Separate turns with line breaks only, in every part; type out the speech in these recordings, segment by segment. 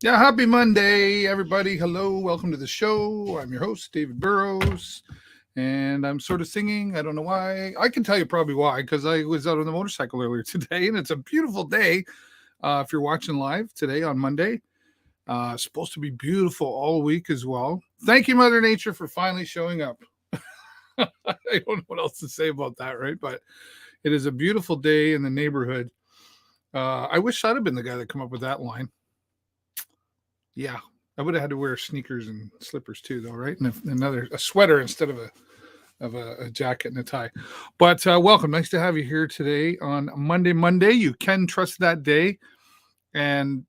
Yeah, happy Monday, everybody. Hello, welcome to the show. I'm your host, David Burrows, and I'm sort of singing. I don't know why. I can tell you probably why, because I was out on the motorcycle earlier today, and it's a beautiful day. If you're watching live today on Monday, supposed to be beautiful all week as well. Thank you, Mother Nature, for finally showing up. I don't know what else to say about that, right? But it is a beautiful day in the neighborhood. I wish I'd have been the guy that come up with that line. Yeah, I would have had to wear sneakers and slippers too, though, right? And a sweater instead of a jacket and a tie. But welcome, nice to have you here today on Monday. Monday, you can trust that day, and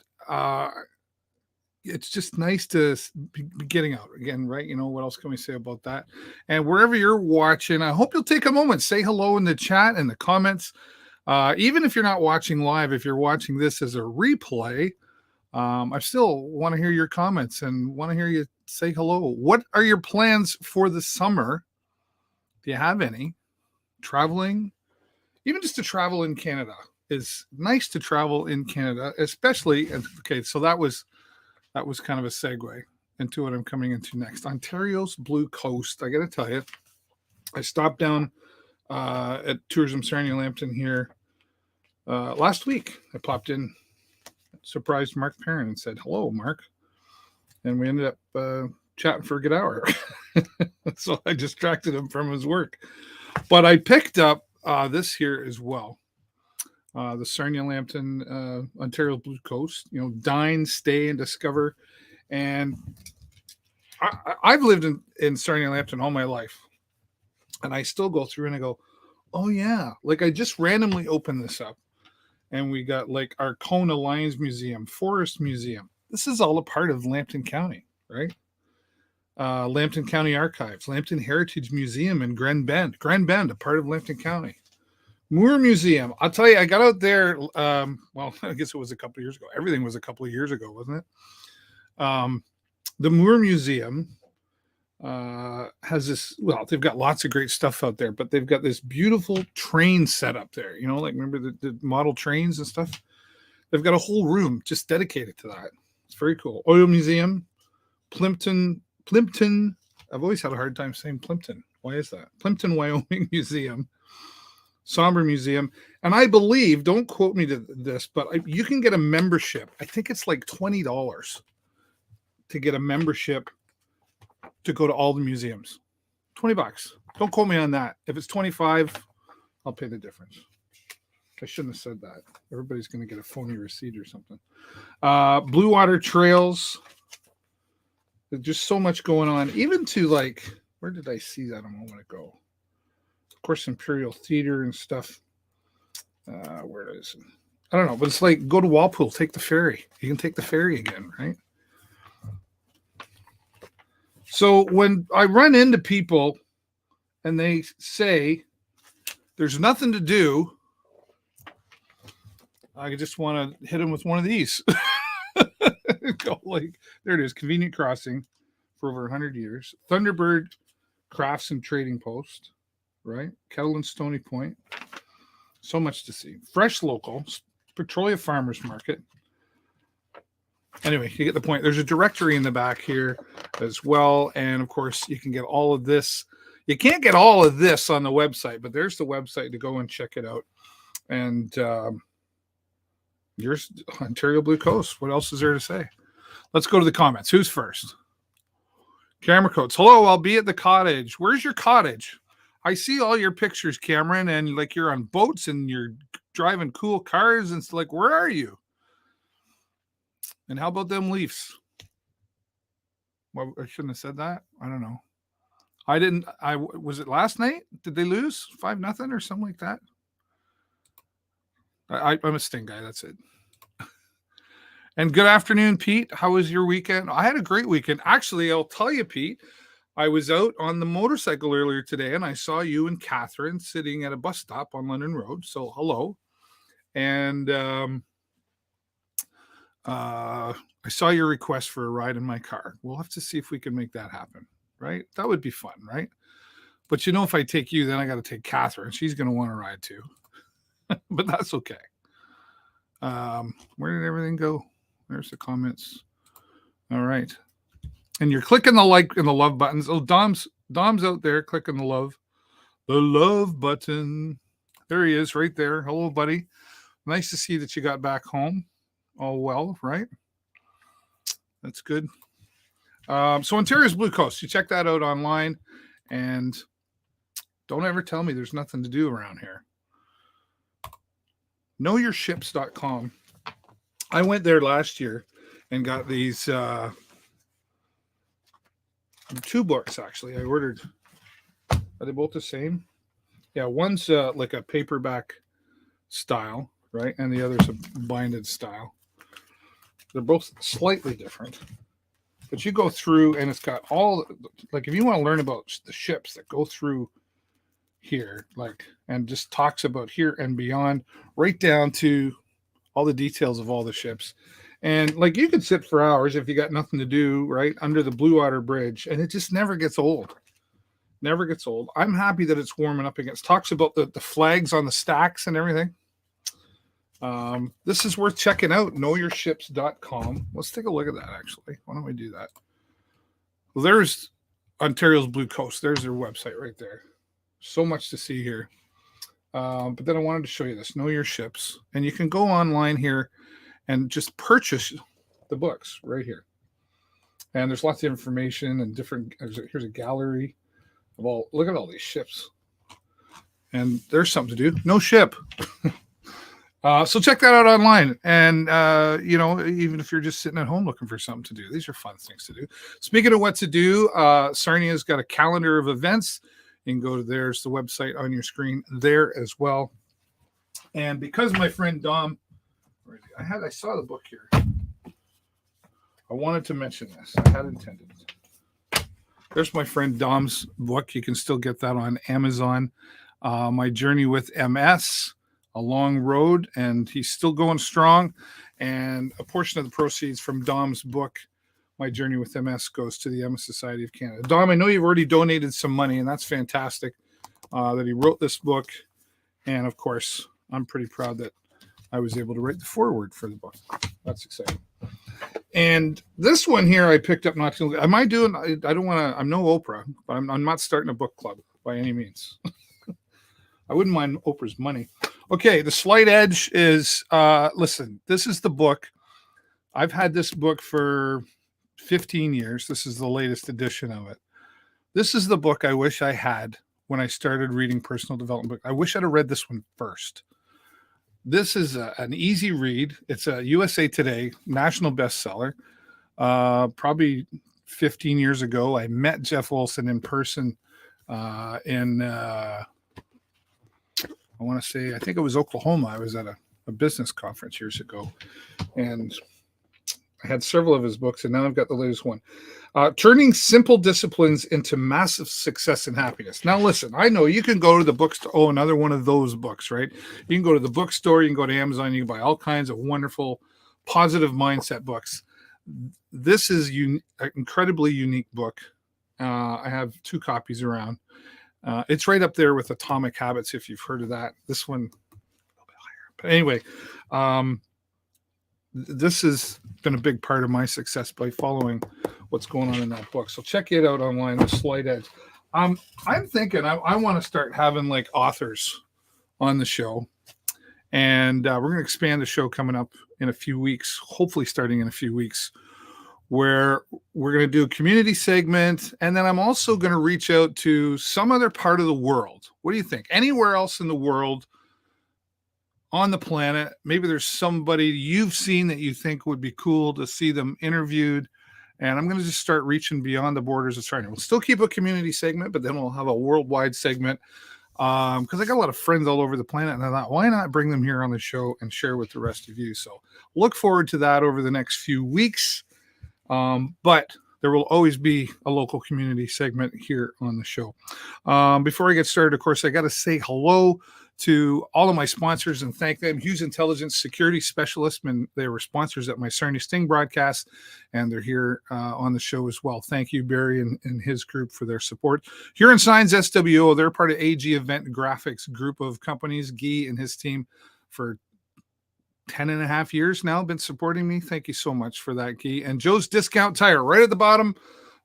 it's just nice to be getting out again, right? You know what else can we say about that? And wherever you're watching, I hope you'll take a moment, say hello in the chat and the comments. Even if you're not watching live, if you're watching this as a replay. I still want to hear your comments and want to hear you say hello. What are your plans for the summer? Do you have any? Traveling, even just to travel in Canada is nice to travel in Canada, especially. Okay, so that was kind of a segue into what I'm coming into next. Ontario's Blue Coast. I got to tell you, I stopped down at Tourism Sarnia Lambton here last week. I popped in, surprised Mark Perrin and said, hello, Mark. And we ended up chatting for a good hour. So I distracted him from his work. But I picked up this here as well. The Sarnia Lambton, Ontario Blue Coast, dine, stay, and discover. And I've lived in Sarnia Lambton all my life. And I still go through and I go, oh, yeah. Like I just randomly opened this up. And we got like our Kona Lions Museum, Forest Museum. This is all a part of Lambton County, right? Lambton County Archives, Lambton Heritage Museum in Grand Bend, a part of Lambton County. Moore Museum. I'll tell you, I got out there, well, I guess it was a couple of years ago. Everything was a couple of years ago, wasn't it? The Moore Museum has this, well, they've got lots of great stuff out there, but they've got this beautiful train set up there. Like remember the model trains and stuff? They've got a whole room just dedicated to that. It's very cool. Oil Museum, Plimpton. I've always had a hard time saying Plimpton. Why is that? Plimpton, Wyoming Museum, Somber Museum. And I believe, don't quote me to this, but you can get a membership. I think it's like $20 to get a membership to go to all the museums. $20. Don't quote me on that. If it's 25, I'll pay the difference. I shouldn't have said that. Everybody's going to get a phony receipt or something. Blue Water Trails. There's just so much going on. Even to like, where did I see that a moment ago? Of course, Imperial Theater and stuff. Where is it? I don't know, but it's like go to Walpole, take the ferry. You can take the ferry again, right? So when I run into people and they say there's nothing to do, I just want to hit them with one of these. Go like, there it is, Convenient Crossing for over 100 years. Thunderbird Crafts and Trading Post, right? Kettle and Stony Point. So much to see. Fresh Local, Petrolia Farmers Market. Anyway, you get the point. There's a directory in the back here as well. And of course, you can get all of this. You can't get all of this on the website, but there's the website to go and check it out. And here's Ontario Blue Coast. What else is there to say? Let's go to the comments. Who's first? Camera Coats. Hello, I'll be at the cottage. Where's your cottage? I see all your pictures, Cameron, and like you're on boats and you're driving cool cars. And it's like, where are you? And how about them Leafs? Well, I shouldn't have said that. I don't know. Was it last night? Did they lose 5-0 or something like that? I'm a Sting guy. That's it. And good afternoon, Pete. How was your weekend? I had a great weekend. Actually, I'll tell you, Pete, I was out on the motorcycle earlier today and I saw you and Catherine sitting at a bus stop on London Road. So hello. And I saw your request for a ride in my car. We'll have to see if we can make that happen, right? That would be fun, right? But if I take you, then I got to take Catherine. She's going to want to ride too. But that's okay. Where did everything go? There's the comments. All right. And you're clicking the like and the love buttons. Oh, Dom's out there clicking the love button. There he is right there. Hello, buddy. Nice to see that you got back home all well, right? That's good. So Ontario's Blue Coast, you check that out online, and don't ever tell me there's nothing to do around here. KnowYourShips.com. I went there last year and got these 2 books, actually. I ordered. Are they both the same? Yeah, one's like a paperback style, right? And the other's a binded style. They're both slightly different. But you go through, and it's got all, like, if you want to learn about the ships that go through here, like, and just talks about here and beyond, right down to all the details of all the ships. And, like, you could sit for hours if you got nothing to do, right, under the Blue Water Bridge, and it just never gets old. Never gets old. I'm happy that it's warming up again. It talks about the flags on the stacks and everything. This is worth checking out, knowyourships.com. Let's take a look at that, actually. Why don't we do that? Well, there's Ontario's Blue Coast. There's their website right there. So much to see here. But then I wanted to show you this, Know Your Ships. And you can go online here and just purchase the books right here. And there's lots of information and different, here's a gallery of all, look at all these ships. And there's something to do. No ship. So check that out online. And, even if you're just sitting at home looking for something to do, these are fun things to do. Speaking of what to do, Sarnia's got a calendar of events. You can go to there's the website on your screen there as well. And because my friend Dom, I saw the book here. I wanted to mention this. I had intended. There's my friend Dom's book. You can still get that on Amazon. My Journey with MS. A long road, and he's still going strong. And a portion of the proceeds from Dom's book, My Journey with MS, goes to the MS Society of Canada. Dom, I know you've already donated some money, and that's fantastic that he wrote this book. And of course, I'm pretty proud that I was able to write the foreword for the book. That's exciting. And this one here I picked up not too long. I don't want to, I'm no Oprah, but I'm not starting a book club by any means. I wouldn't mind Oprah's money. Okay, The Slight Edge is, listen, this is the book. I've had this book for 15 years. This is the latest edition of it. This is the book I wish I had when I started reading personal development book. I wish I'd have read this one first. This is an easy read. It's a USA Today national bestseller. Probably 15 years ago, I met Jeff Olson in person I want to say, I think it was Oklahoma. I was at a business conference years ago, and I had several of his books, and now I've got the latest one. Turning Simple Disciplines into Massive Success and Happiness. Now, listen, I know you can go to the bookstore. Oh, another one of those books, right? You can go to the bookstore. You can go to Amazon. You can buy all kinds of wonderful, positive mindset books. This is an incredibly unique book. I have 2 copies around. It's right up there with Atomic Habits, if you've heard of that. This one, a little bit higher. But anyway, this has been a big part of my success by following what's going on in that book. So check it out online, The Slight Edge. I'm thinking I want to start having like authors on the show. And we're going to expand the show coming up in a few weeks, hopefully starting in a few weeks, where we're going to do a community segment. And then I'm also going to reach out to some other part of the world. What do you think? Anywhere else in the world, on the planet, maybe there's somebody you've seen that you think would be cool to see them interviewed. And I'm going to just start reaching beyond the borders of Sarnia. We'll still keep a community segment, but then we'll have a worldwide segment. Because I got a lot of friends all over the planet, and I thought, why not bring them here on the show and share with the rest of you? So look forward to that over the next few weeks. But there will always be a local community segment here on the show. Before I get started, of course, I got to say hello to all of my sponsors and thank them. Hughes Intelligence Security Specialists, and they were sponsors at my Sarnia Sting broadcast, and they're here on the show as well. Thank you, Barry and his group, for their support. Huron Signs SWO, they're part of AG Event Graphics group of companies. Guy and his team for 10 and a half years now, been supporting me. Thank you so much for that, Guy. And Joe's Discount Tire, right at the bottom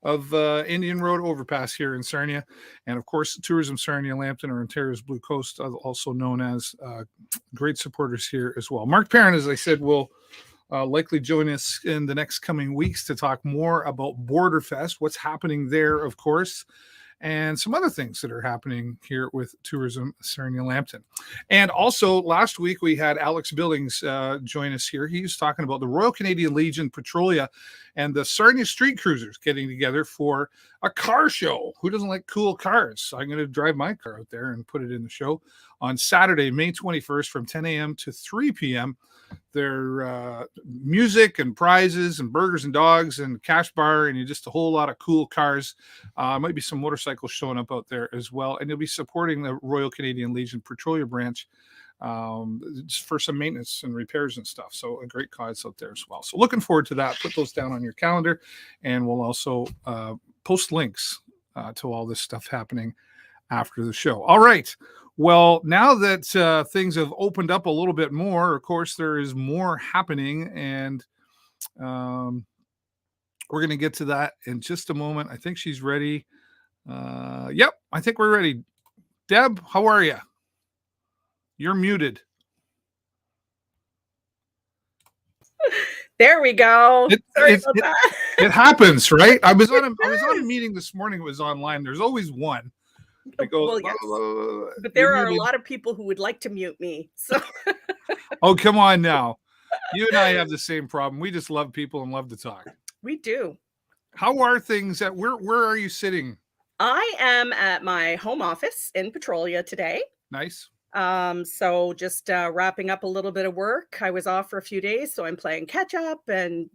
of Indian Road overpass here in Sarnia. And of course, Tourism Sarnia, Lambton, or Ontario's Blue Coast, also known as great supporters here as well. Mark Perrin, as I said, will likely join us in the next coming weeks to talk more about Borderfest, what's happening there, of course, and some other things that are happening here with Tourism Sarnia Lambton. And also last week we had Alex Billings join us here. He was talking about the Royal Canadian Legion, Petrolia, and the Sarnia Street Cruisers getting together for a car show. Who doesn't like cool cars? So I'm going to drive my car out there and put it in the show on Saturday, May 21st from 10 a.m. to 3 p.m. Their music and prizes and burgers and dogs and cash bar and just a whole lot of cool cars. Might be some motorcycles showing up out there as well. And you'll be supporting the Royal Canadian Legion Petrolia branch for some maintenance and repairs and stuff. So a great cause out there as well. So looking forward to that. Put those down on your calendar, and we'll also post links to all this stuff happening after the show. All right. Well, now that things have opened up a little bit more, of course, there is more happening, and we're going to get to that in just a moment. I think she's ready. Yep, I think we're ready. Deb, how are you? You're muted.
There we go.
It happens, right? I was on a meeting this morning. It was online. There's always one.
Well, yes. But there are a lot of people who would like to mute me. So
oh, come on now. You and I have the same problem. We just love people and love to talk.
We do.
How are things where are you sitting?
I am at my home office in Petrolia today.
Nice.
So just wrapping up a little bit of work. I was off for a few days, so I'm playing catch up, and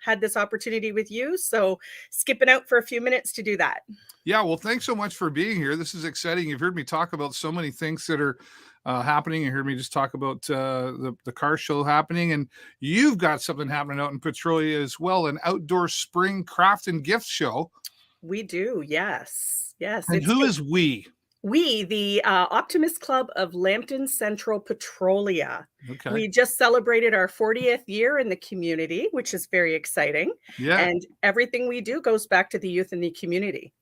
had this opportunity with you. So skipping out for a few minutes to do that.
Yeah, well, thanks so much for being here. This is exciting. You've heard me talk about so many things that are happening. You heard me just talk about the car show happening, and you've got something happening out in Petrolia as well, an outdoor spring craft and gift show.
We do, yes.
And who is we?
We, the Optimist Club of Lambton Central Petrolia.
Okay.
We just celebrated our 40th year in the community, which is very exciting.
Yeah.
And everything we do goes back to the youth in the community.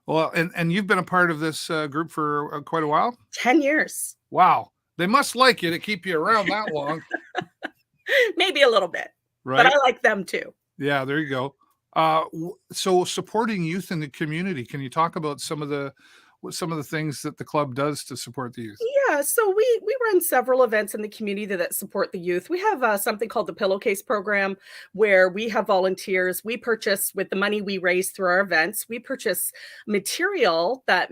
Well, and you've been a part of this group for quite a while?
10 years.
Wow. They must like you to keep you around that long.
Maybe a little bit.
Right.
But I like them too.
Yeah, there you go. So supporting youth in the community, can you talk about some of the things that the club does to support the youth?
Yeah, so we run several events in the community that support the youth. We have something called the Pillowcase program, where we have volunteers. We purchase, with the money we raise through our events, we purchase material that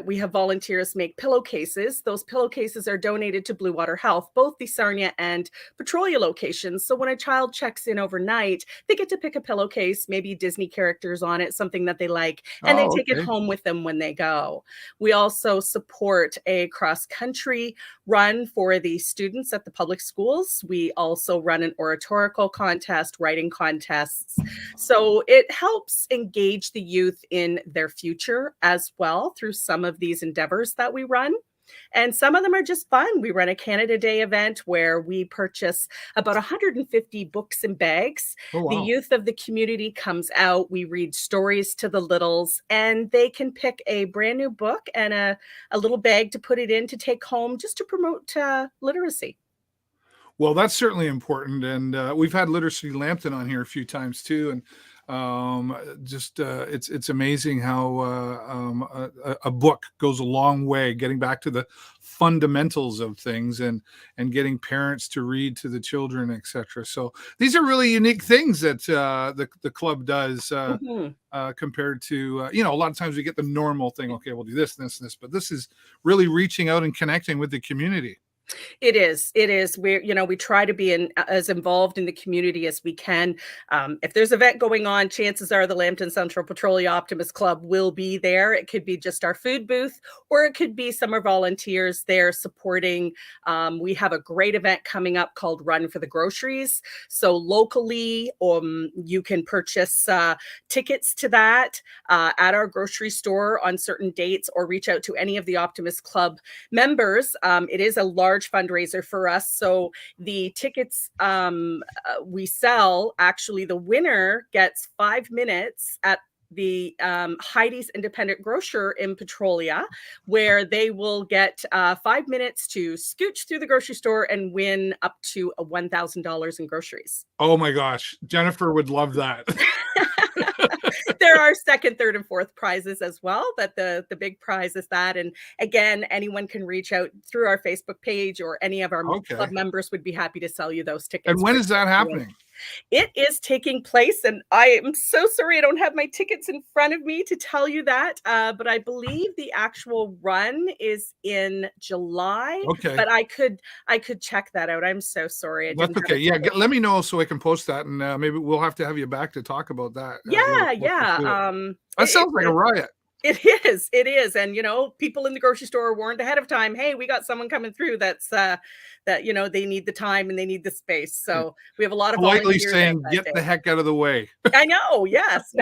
we have volunteers make pillowcases. Those pillowcases are donated to Blue Water Health, both the Sarnia and Petrolia locations. So when a child checks in overnight, they get to pick a pillowcase, maybe Disney characters on it, something that they like, and they take it home with them when they go. We also support a cross-country run for the students at the public schools. We also run an oratorical contest, writing contests. So it helps engage the youth in their future as well through some of these endeavors that we run. And some of them are just fun. We run a Canada Day event where we purchase about 150 books and bags. Oh, wow. The youth of the community comes out. We read stories to the littles, and they can pick a brand new book and a little bag to put it in to take home, just to promote literacy.
Well, that's certainly important. And we've had Literacy Lambton on here a few times too. And it's amazing how a book goes a long way, getting back to the fundamentals of things and getting parents to read to the children, etc. So these are really unique things that the club does compared to a lot of times we get the normal thing. Okay, we'll do this, this, and this, but this is really reaching out and connecting with the community.
It is. We try to be as involved in the community as we can. If there's an event going on, chances are the Lambton Central Petrolia Optimist Club will be there. It could be just our food booth, or it could be some of our volunteers there supporting. We have a great event coming up called Run for the Groceries. So locally, you can purchase tickets to that at our grocery store on certain dates, or reach out to any of the Optimist Club members. It is a large large fundraiser for us. So the tickets we sell, actually the winner gets 5 minutes at the Heidi's Independent Grocer in Petrolia, where they will get 5 minutes to scooch through the grocery store and win up to $1,000 in groceries.
Oh my gosh, Jennifer would love that.
There are second, third, and fourth prizes as well, but the big prize is that. And again, anyone can reach out through our Facebook page, or any of our club members would be happy to sell you those tickets.
And when is that happening?
It is taking place, and I am so sorry I don't have my tickets in front of me to tell you that, but I believe the actual run is in July.
Okay.
But I could check that out. I'm so sorry.
That's okay. Yeah, let me know so I can post that, and maybe we'll have to have you back to talk about that. That sounds like a riot.
It is. And, people in the grocery store are warned ahead of time. Hey, we got someone coming through that's that, they need the time and they need the space. So we have a lot of
politely saying, get the heck out of the way.
I know. Yes.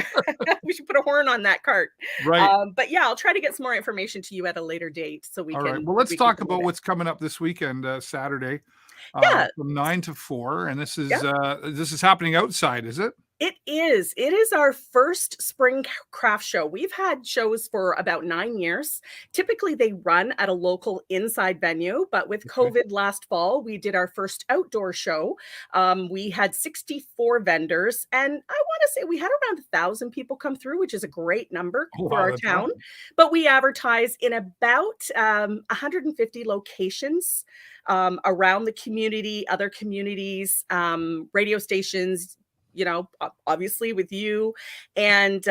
We should put a horn on that cart.
Right.
But yeah, I'll try to get some more information to you at a later date so we
All
can.
Right. Well, let's talk about what's coming up this weekend, Saturday. From 9 to 4. And this is happening outside, is it?
It is. It is our first spring craft show. We've had shows for about 9 years. Typically, they run at a local inside venue, but with COVID last fall, we did our first outdoor show. We had 64 vendors, and I want to say we had around 1,000 people come through, which is a great number for our town. Awesome. But we advertise in about 150 locations around the community, other communities, radio stations, obviously with you. And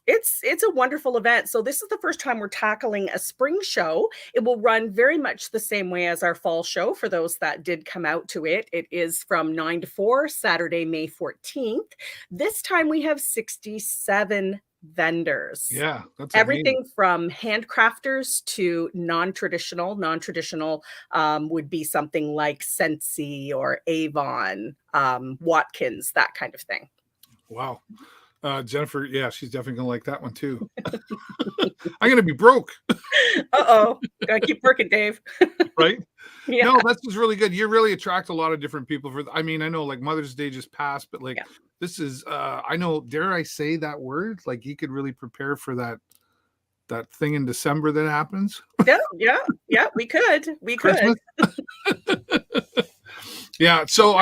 it's a wonderful event. So this is the first time we're tackling a spring show. It will run very much the same way as our fall show for those that did come out to it. It is from 9 to 4, Saturday, May 14th. This time we have 67 vendors.
Yeah, that's
everything
amazing.
From handcrafters to non-traditional. Non-traditional would be something like Scentsy or Avon, Watkins, that kind of thing.
Wow. Jennifer, yeah, she's definitely gonna like that one too. I'm gonna be broke.
Gotta keep working, Dave.
Right?
Yeah.
No, that's just really good. You really attract a lot of different people I know like Mother's Day just passed, but this is I know, dare I say that word? Like you could really prepare for that thing in December that happens.
Yeah, we could.
Yeah, so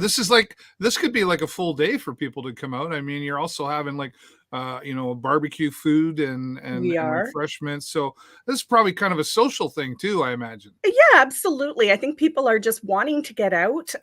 this could be like a full day for people to come out. I mean, you're also having like barbecue food and refreshments. So this is probably kind of a social thing too, I imagine.
Yeah, absolutely. I think people are just wanting to get out,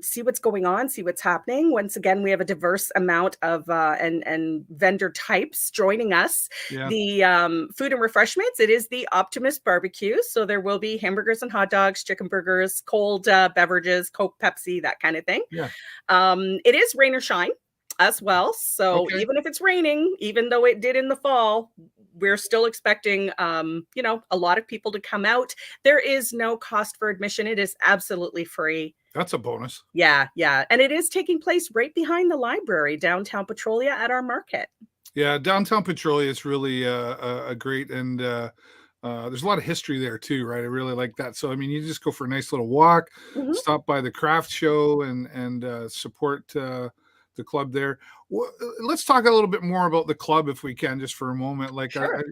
see what's going on, see what's happening. Once again, we have a diverse amount of and vendor types joining us.
Yeah.
The food and refreshments, it is the Optimist barbecue. So there will be hamburgers and hot dogs, chicken burgers, cold beverages, Coke, Pepsi, that kind of thing.
Yeah.
It is rain or shine as well. So even if it's raining, even though it did in the fall, we're still expecting, a lot of people to come out. There is no cost for admission. It is absolutely free.
That's a bonus.
Yeah. And it is taking place right behind the library, downtown Petrolia at our market.
Yeah, downtown Petrolia is really a great, and there's a lot of history there too, right? I really like that. So, I mean, you just go for a nice little walk, stop by the craft show and support the club there. Let's talk a little bit more about the club if we can, just for a moment. Like,
sure.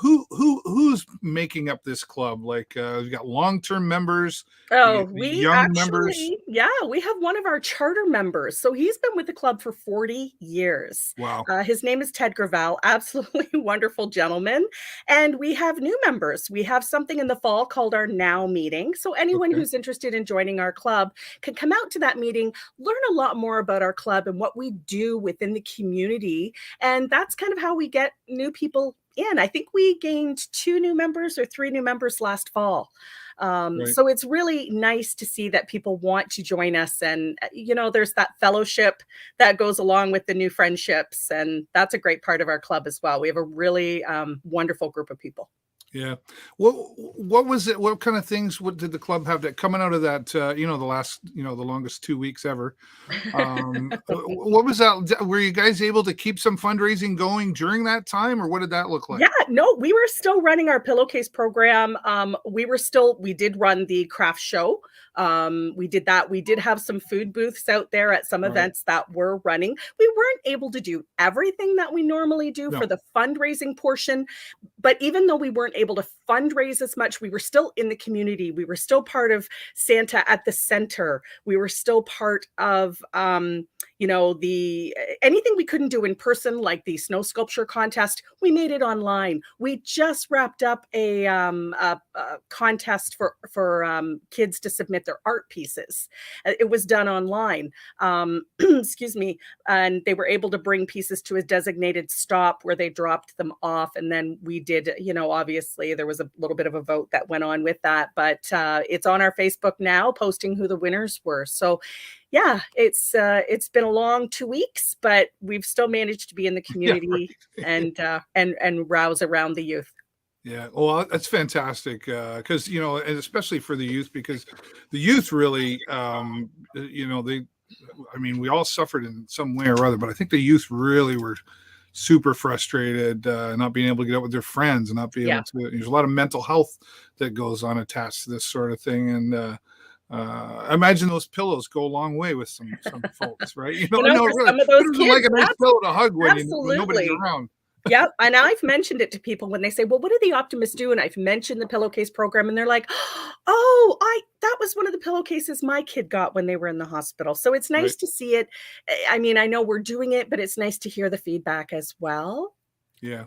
Who's making up this club? Like, we got long-term members.
We have one of our charter members. So he's been with the club for 40 years.
Wow.
His name is Ted Gravel, absolutely wonderful gentleman. And we have new members. We have something in the fall called our Now meeting. So anyone who's interested in joining our club can come out to that meeting, learn a lot more about our club and what we do within the community. And that's kind of how we get new people in. I think we gained 2 new members or 3 new members last fall. So it's really nice to see that people want to join us. And, there's that fellowship that goes along with the new friendships. And that's a great part of our club as well. We have a really wonderful group of people.
Yeah. What was it? What kind of things? What did the club have that coming out of that? The last, the longest 2 weeks ever. What was that? Were you guys able to keep some fundraising going during that time, or what did that look like?
Yeah, no, we were still running our pillowcase program. We did run the craft show. We did that. We did have some food booths out there at some events that were running. We weren't able to do everything that we normally do for the fundraising portion, but even though we weren't able to fundraise as much, we were still in the community. We were still part of Santa at the Center. We were still part of anything we couldn't do in person, like the snow sculpture contest, we made it online. We just wrapped up a contest for kids to submit their art pieces. It was done online. Excuse me. And they were able to bring pieces to a designated stop where they dropped them off. And then we did, obviously there was a little bit of a vote that went on with that, but it's on our Facebook now, posting who the winners were. So yeah, it's been a long 2 weeks, but we've still managed to be in the community and rouse around the youth.
Yeah, well, that's fantastic because and especially for the youth, because the youth really, we all suffered in some way or other, but I think the youth really were super frustrated, not being able to get out with their friends and not being able to. There's a lot of mental health that goes on attached to this sort of thing, and I imagine those pillows go a long way with some folks, right?
Really, some of those kids,
like a nice pillow to hug when nobody's around.
Yeah, and I've mentioned it to people when they say, "Well, what do the Optimists do?" And I've mentioned the pillowcase program, and they're like, "Oh, that was one of the pillowcases my kid got when they were in the hospital." So it's nice to see it. I mean, I know we're doing it, but it's nice to hear the feedback as well.
Yeah.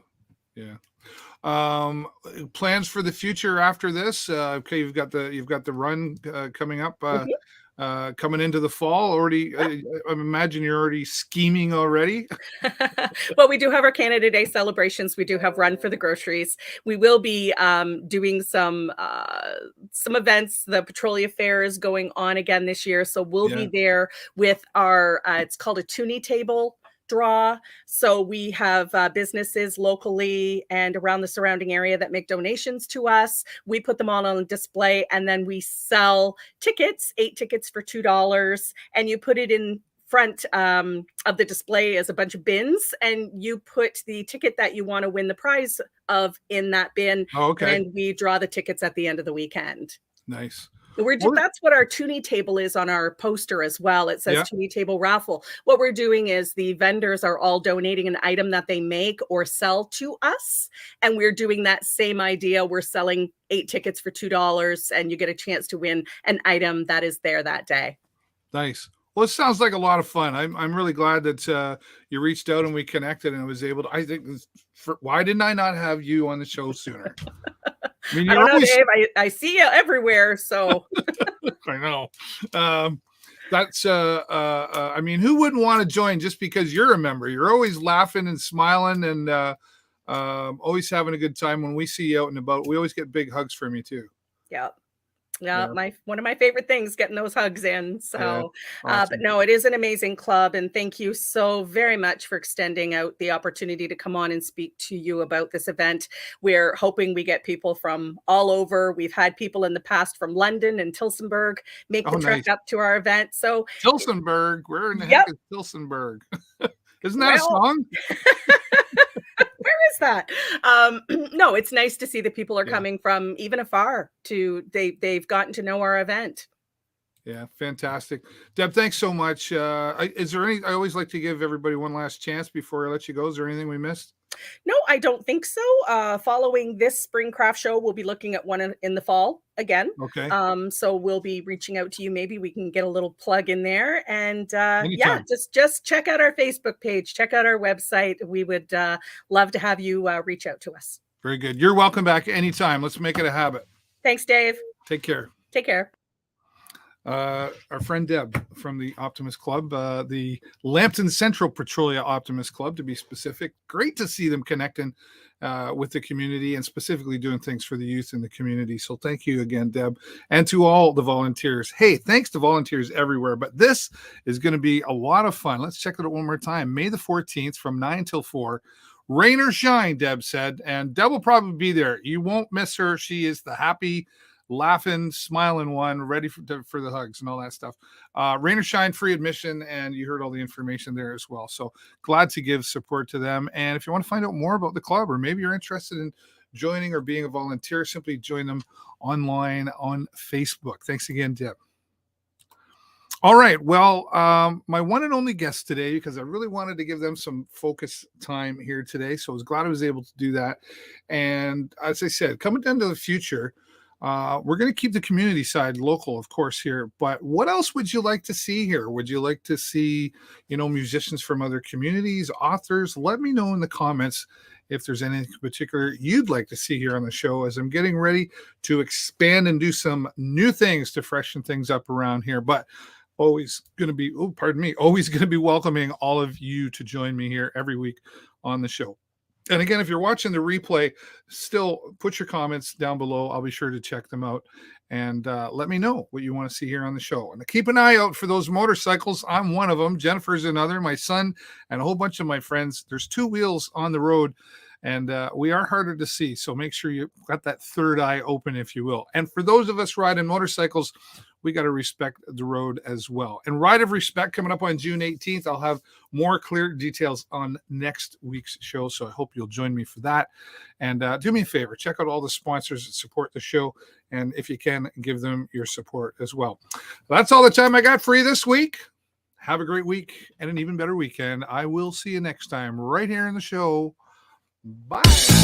Plans for the future after this? Okay, you've got the run coming up. Coming into the fall already. I imagine you're already scheming already.
Well, we do have our Canada Day celebrations. We do have Run for the Groceries. We will be doing some events. The Petrolia Fair is going on again this year, so we'll be there with our it's called a toonie table draw. So we have businesses locally and around the surrounding area that make donations to us. We put them all on display, and then we sell tickets, 8 tickets for $2, and you put it in front of the display as a bunch of bins, and you put the ticket that you want to win the prize of in that bin. And we draw the tickets at the end of the weekend.
Nice.
That's what our toonie table is on our poster as well. It says toonie table raffle. What we're doing is the vendors are all donating an item that they make or sell to us. And we're doing that same idea. We're selling 8 tickets for $2, and you get a chance to win an item that is there that day.
Nice. Well, it sounds like a lot of fun. I'm really glad that you reached out and we connected and was able to. I think why didn't I not have you on the show sooner?
I mean, I don't know, Dave. I see you everywhere, so
I know. That's I mean, who wouldn't want to join just because you're a member? You're always laughing and smiling and always having a good time. When we see you out and about, we always get big hugs from you too.
Yeah, one of my favorite things, getting those hugs in. So, awesome. But no, it is an amazing club. And thank you so very much for extending out the opportunity to come on and speak to you about this event. We're hoping we get people from all over. We've had people in the past from London and Tillsonburg make the trek up to our event. So
Tillsonburg, where in the heck is Tillsonburg? Isn't that a song?
Where is that? No, it's nice to see that people are coming from even afar they've gotten to know our event.
Yeah, fantastic. Deb, thanks so much. Is there I always like to give everybody one last chance before I let you go. Is there anything we missed?
No, I don't think so. Following this spring craft show, we'll be looking at one in the fall again.
Okay.
So we'll be reaching out to you. Maybe we can get a little plug in there. And just check out our Facebook page. Check out our website. We would love to have you reach out to us.
Very good. You're welcome back anytime. Let's make it a habit.
Thanks, Dave.
Take care.
Take care.
Our friend Deb from the Optimist Club, the Lambton Central Petrolia Optimist Club, to be specific. Great to see them connecting with the community and specifically doing things for the youth in the community. So thank you again, Deb, and to all the volunteers. Hey, thanks to volunteers everywhere, but this is going to be a lot of fun. Let's check it out one more time. May the 14th from 9 till 4. Rain or shine, Deb said. And Deb will probably be there. You won't miss her. She is the happy, laughing, smiling one, ready for the hugs and all that stuff. Rain or shine, free admission, and you heard all the information there as well. So glad to give support to them. And if you want to find out more about the club, or maybe you're interested in joining or being a volunteer, simply join them online on Facebook. Thanks again, Deb. All right. Well, my one and only guest today, because I really wanted to give them some focus time here today. So I was glad I was able to do that. And as I said, coming down to the future, we're going to keep the community side local, of course, here. But what else would you like to see here? Would you like to see, musicians from other communities, authors? Let me know in the comments if there's anything particular you'd like to see here on the show, as I'm getting ready to expand and do some new things to freshen things up around here. But always going to be, always going to be welcoming all of you to join me here every week on the show. And again, if you're watching the replay, still put your comments down below. I'll be sure to check them out, and let me know what you want to see here on the show. And keep an eye out for those motorcycles. I'm one of them. Jennifer's another. My son and a whole bunch of my friends. There's 2 wheels on the road, and we are harder to see. So make sure you got that third eye open, if you will. And for those of us riding motorcycles, we got to respect the road as well. And Ride of Respect coming up on June 18th. I'll have more clear details on next week's show, so I hope you'll join me for that. And do me a favor, check out all the sponsors that support the show, and if you can, give them your support as well. That's all the time I got for you this week. Have a great week and an even better weekend. I will see you next time right here in the show. Bye.